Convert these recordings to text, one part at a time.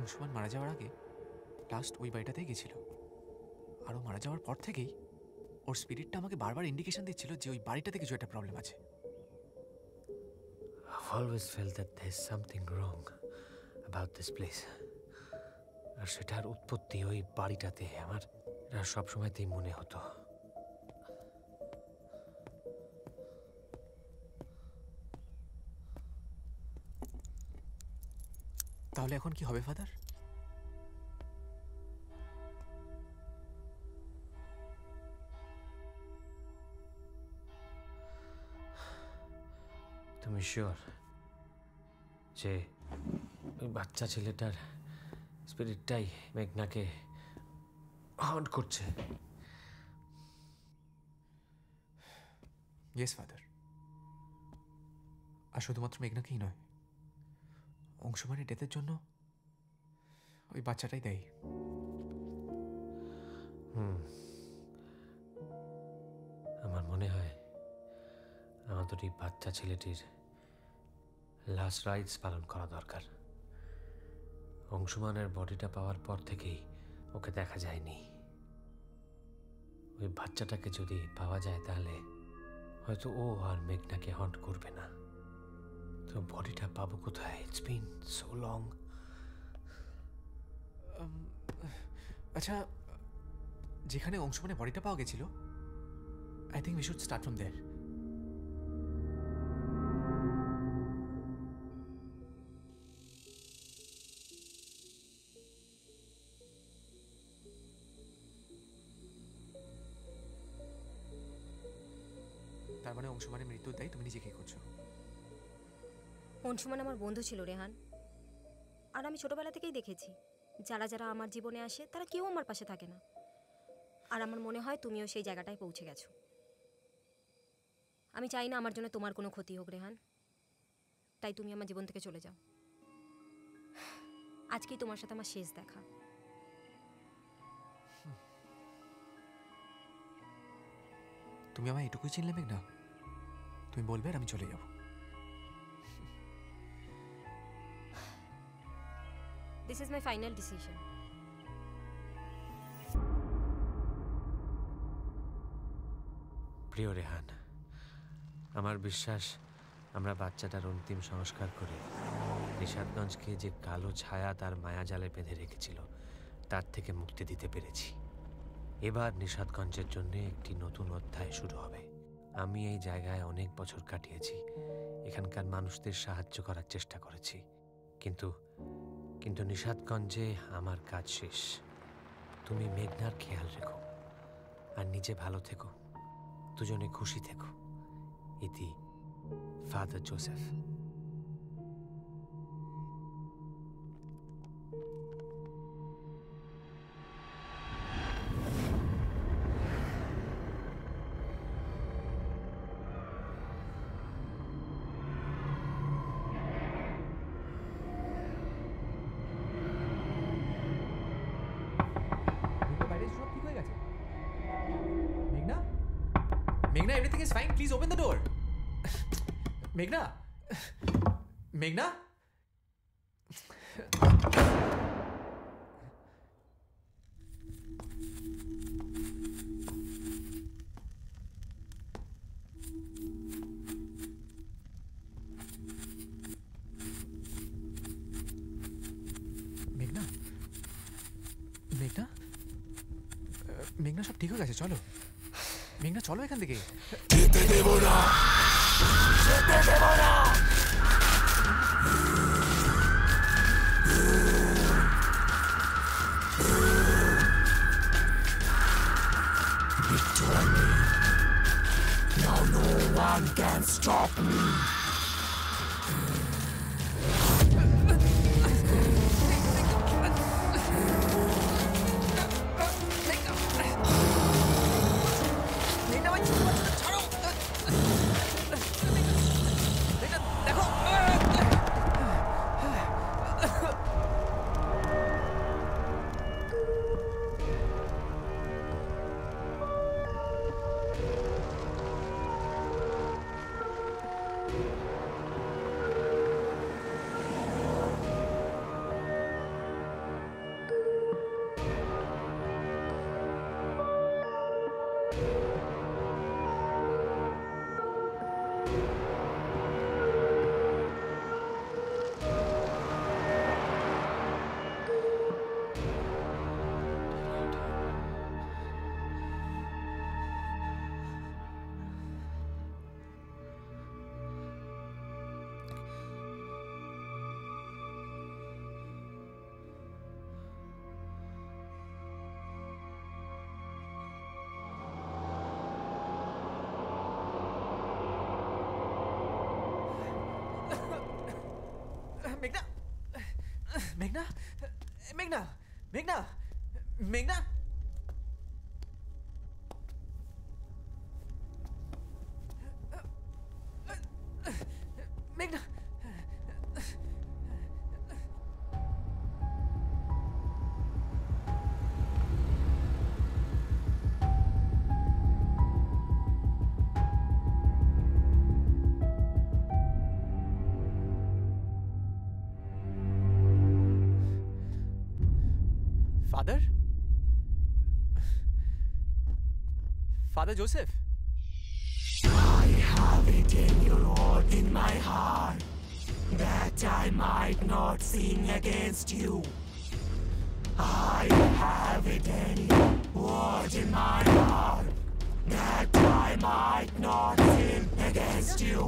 অংশুমান মারা যাওয়ার আগে লাস্ট ওই বাড়িটাতেই গেছিল, আর ও মারা যাওয়ার পর থেকেই ওর স্পিরিটটা আমাকে বারবার ইন্ডিকেশন দিচ্ছিল যে ওই বাড়িটাতে কিছু একটা প্রবলেম আছে। I've always felt that there's something wrong about this place. আর সেটার উৎপত্তি ওই বাড়িটাতে আমার সবসময়তেই মনে হতো। তাহলে এখন কি হবে ফাদার? তুমি শিওর যে ওই বাচ্চা ছেলেটার স্পিরিটটাই মেঘনাকে হন্ট করছে? Yes father. আর শুধুমাত্র মেঘনাকেই নয়, অংশুমানের ডেথের জন্য ওই বাচ্চাটাই দেয়। আমার মনে হয় আমাদের এই বাচ্চা ছেলেটির লাস্ট রাইটস পালন করা দরকার। অংশুমানের বডিটা পাওয়ার পর থেকেই ওকে দেখা যায়নি। ওই বাচ্চাটাকে যদি পাওয়া যায় তাহলে হয়তো ও আর মেঘনাকে হন্ট করবে না। তো বডিটা পাবো কোথায়? It's been so long. আচ্ছা, যেখানে অংশুমানের বডিটা পাওয়া গেছিল, I think we should start from there. তার মানে অংশুমানের মৃত্যুর দায়ী তুমি নিজেকে করছো? অংশুমান আমার বন্ধু ছিল রেহান, আর আমি ছোটবেলা থেকেই দেখেছি যারা যারা আমার জীবনে আসে তারা কেউ আমার পাশে থাকে না। আর আমার মনে হয় তুমিও সেই জায়গাটায় পৌঁছে গেছো। আমি চাই না আমার জন্য তোমার কোনো ক্ষতি হোক রেহান, তাই তুমি আমার জীবন থেকে চলে যাও। আজকেই তোমার সাথে আমার শেষ দেখা। তুমি আমায় এটুকুই চিনলে মেঘনা? তুমি বলবে আর আমি চলে যাব। This is my final decision. প্রিয় রেহান, আমার বিশ্বাস আমরা বাচ্চাটার অন্তিম সংস্কার করে নিশাদগঞ্জকে যে কালো ছায়া তার মায়াজালে বেঁধে রেখেছিল তার থেকে মুক্তি দিতে পেরেছি। এবার নিশাদগঞ্জের জন্য একটি নতুন অধ্যায় শুরু হবে। আমি এই জায়গায় অনেক বছর কাটিয়েছি, এখানকার মানুষদের সাহায্য করার চেষ্টা করেছি, কিন্তু নিশাদগঞ্জে আমার কাজ শেষ। তুমি মেঘনার খেয়াল রেখো আর নিজে ভালো থেকো, দুজনে খুশি থেকো। ইতি, father Joseph. Meghna, everything is fine. Please open the door. Meghna. Meghna. Meghna. Meghna. Meghna, সব ঠিক হয়ে গেছে, চলো। মেঘনা, চলো এখান থেকে। যেতে দেব না, যেতে দেব না। Betray me. Now no one can stop me. মেঘনা মেঘনা মেঘনা মেঘনা মেঘনা মেঘনা Father? Father Joseph? I have it in your word in my heart, that I might not sin against you. I have it in your word in my heart, that I might not sin against you.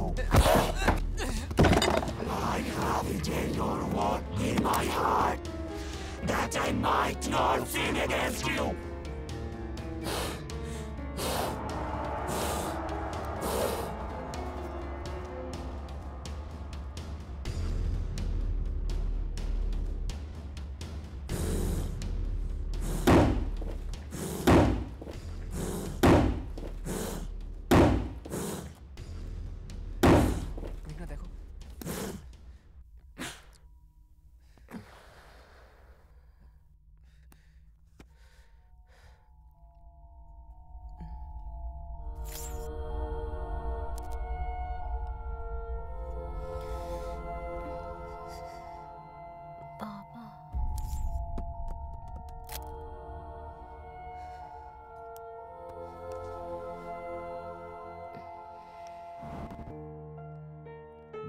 I have it in your word in my heart, that I might not sin against you. মেঘনা দেখো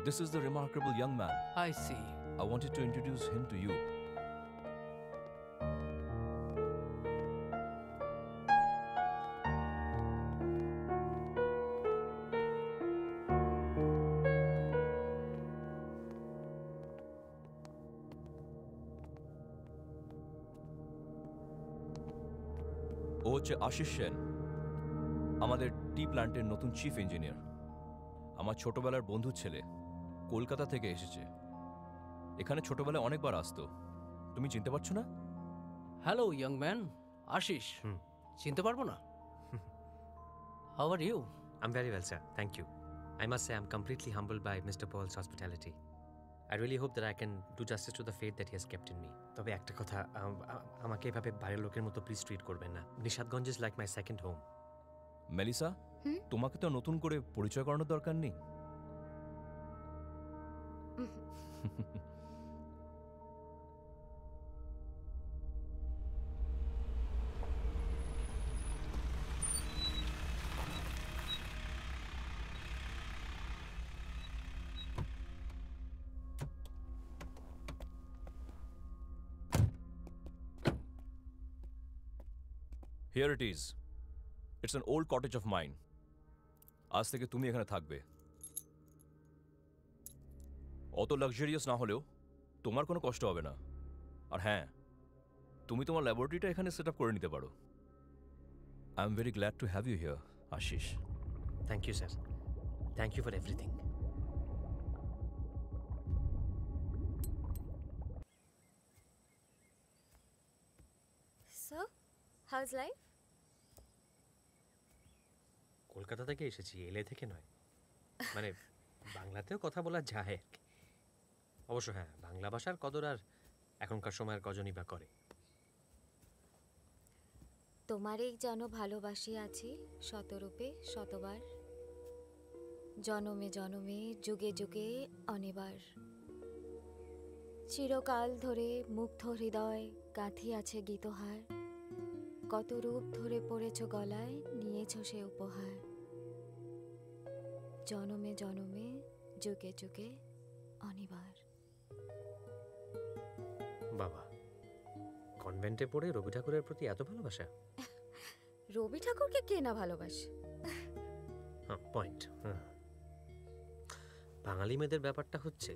This is the remarkable young man. I see. I wanted to introduce him to you. ও হচ্ছে আশিস সেন, আমাদের টি প্ল্যান্টের নতুন chief engineer. আমার ছোটবেলার বন্ধুর ছেলে, কলকাতা থেকে এসেছে। এখানে ছোটবেলায় অনেকবার আসতো। তুমি চিনতে পারছো না? Hello young man, Ashish. চিনতে পারবো না? How are you? I'm very well, sir. Thank you. I must say I'm completely humbled by Mr. Paul's hospitality. I really hope that I can do justice to the faith that he has kept in me. তবে একটা কথা, আমাকে এভাবে বাইরের লোকের মতো please treat করবেন না। Nishadganj is like my second home. Melissa, তোমাকে তো নতুন করে পরিচয় করানোর দরকার নেই। Here it is. It's an old cottage of mine. আজ থেকে তুমি এখানে থাকবে। অত লাক্সারিয়াস না হলেও তোমার কোনো কষ্ট হবে না। আর হ্যাঁ, তুমি তোমার ল্যাবরেটরিটা এখানে সেট আপ করে নিতে পারো। I am very glad to have you here, Ashish. Thank you sir, thank you for everything. So, how's life? Kolkata থেকে এসেছি, এলএ থেকে নয়। মানে বাংলাতেও কথা বলা যায় আর কি। অবশ্য হ্যাঁ, বাংলা ভাষার কদর আর এখনকার সময়ের কজনই বা করে। তোমারেই যেন ভালোবাসি আছি শতরূপে শতবার, জনমে জনমে যুগে যুগে অনিবার। চিরকাল ধরে মুগ্ধ হৃদয় গাঁথি আছে গীতহার, কত রূপ ধরে পড়েছ গলায় নিয়েছ সে উপহার। জনমে জনমে যুগে যুগে অনিবার। বাবা, কনভেন্টে পড়ে রবি ঠাকুরের প্রতি এত ভালোবাসা? রবি ঠাকুরকে কে না ভালোবাসে? হ্যাঁ, পয়েন্ট। বাঙালি মেয়েদের ব্যাপারটা হচ্ছে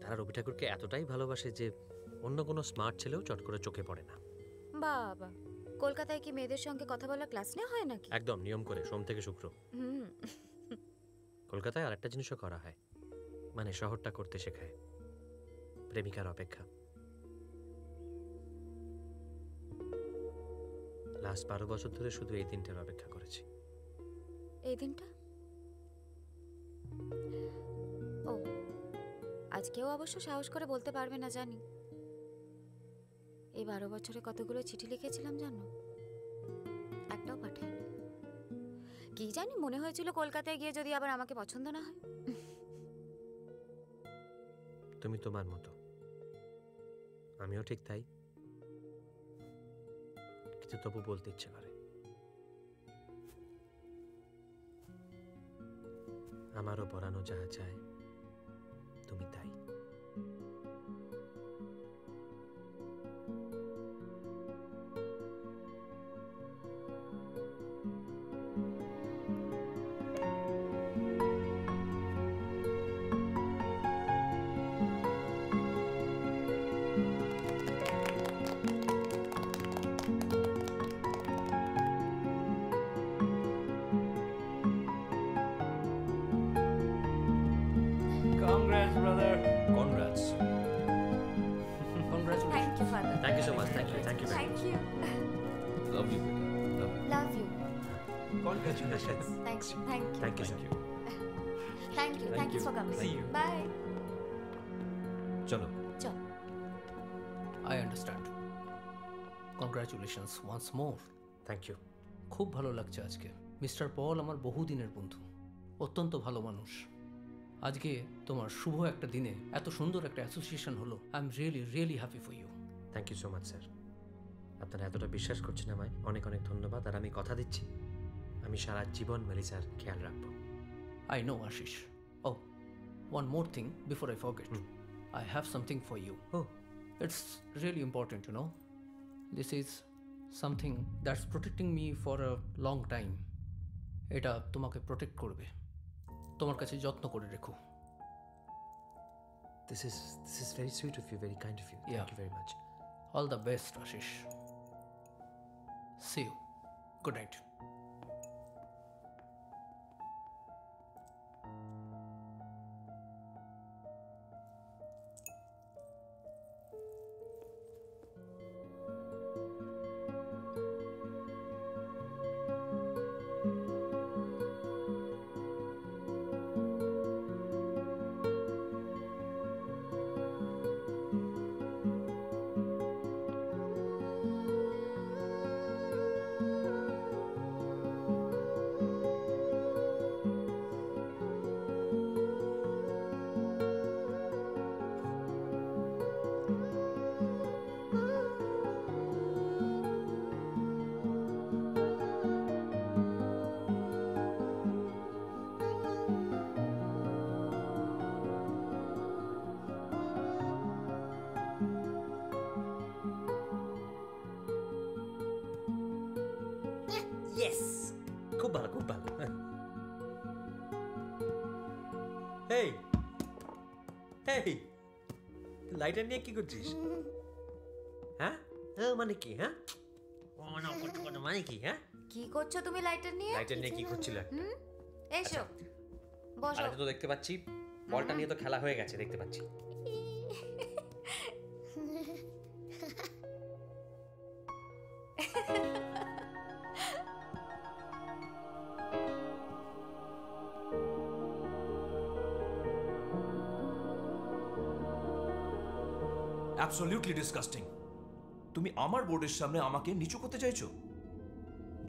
তারা রবি ঠাকুরকে এতটাই ভালোবাসে যে অন্য কোনো স্মার্ট ছেলেও চট করে চোখে পড়ে না। বাবা, কলকাতায় কি মেয়েদের সঙ্গে কথা বলার ক্লাস নেওয়া হয় নাকি? একদম নিয়ম করে, সোম থেকে শুক্র। কলকাতায় আরেকটা জিনিসও করা হয়, মানে শহরটা করতে শেখায়। প্রেমিকার অপেক্ষা। লাস্ট 12 বছর ধরে শুধু এই দিনটার অপেক্ষা করেছি। এই দিনটা? ও, আজকেও অবশ্য সাহস করে বলতে পারবে না জানি। এই 12 বছরে কতগুলো চিঠি লিখেছিলাম জানো, একটাও পাঠাইনি। কি জানি, মনে হয়েছিল কলকাতায় গিয়ে যদি আবার আমাকে পছন্দ না হয়। তুমি তোমার মতো, আমিও ঠিক তাই, কিন্তু তবু বলতে ইচ্ছে করে। আমারও পরানো যা চায় তুমি তাই। Congrats, brother. Congrats. Congratulations. Thank you father. Thank you so much, thank you, thank you. Thank you. Love you love you. Love you. Congratulations. Thank you. Thank you. Thank you thank you. Thank you. Thank you for coming. See you. Bye. চলো। চল। I understand. Congratulations once more. Thank you. খুব ভালো লাগছে আজকে। Mister পল আমার বহুদিনের বন্ধু, অত্যন্ত ভালো মানুষ। আজকে তোমার শুভ একটা দিনে এত সুন্দর একটা অ্যাসোসিয়েশন হলো। I am really really happy for you. Thank you so much sir. আপনারা এতটা বিশ্বাস করছেন আমায়, অনেক অনেক ধন্যবাদ। আর আমি কথা দিচ্ছি, আমি সারা জীবন মেলিসার খেয়াল রাখবো। I know, Ashish. Oh, one more thing before I forget. I have something for you. Oh, It's really important, you know. This is something that's protecting me for a long time. এটা তোমাকে protect করবে, তোমার কাছে যত্ন করে রেখো। this is very sweet of you, very kind of you. Yeah. Thank you very much. All the best, Ashish. See you. Good night. Yes! খুব ভালো, খুব ভালো। Hey! Hey! লাইটার নিয়ে কি করছিস? হ্যাঁ? মানে কি? হ্যাঁ? মানে কি? হ্যাঁ? কি করছো তুমি লাইটার নিয়ে? লাইটার নিয়ে কি করছিল? এসো, বসো। আরে তো দেখতে পাচ্ছি বলটা নিয়ে তো খেলা হয়ে গেছে, দেখতে পাচ্ছি। Absolutely disgusting. তুমি আমার বোর্ডের সামনে আমাকে নিচু করতে চাইছো?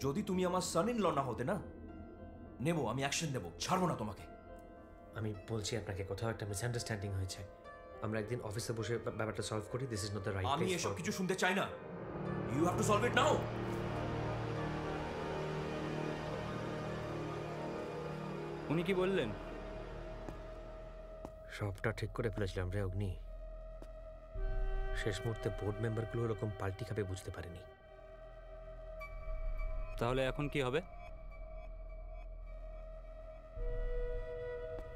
যদি তুমি আমার সান ইন ল না হতে না, নেবো, আমি অ্যাকশন নেবো, ছাড়বো না তোমাকে। আমি বলছি আপনাকে কোথাও একটা মিসআন্ডারস্ট্যান্ডিং হয়েছে। আমরা একদিন অফিসে বসে ব্যাপারটা সলভ করি। This is not the right আমি প্লেস। এসব কিছু শুনতে চাই না। You have to solve it now. উনি কি বললেন? সবটা ঠিক করে ফেলেছিলাম রে অগ্নি। শেষ মুহূর্তে বোর্ড মেম্বারগুলো এরকম পাল্টি খাবে বুঝতে পারেনি। তাহলে এখন কি হবে?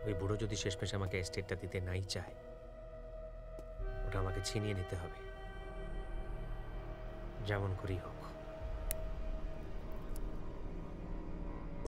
ওই বুড়ো যদি শেষমেশ আমাকে এস্টেটটা দিতে নাই চায়, ওটা আমাকে ছিনিয়ে নিতে হবে, যেমন করেই হোক।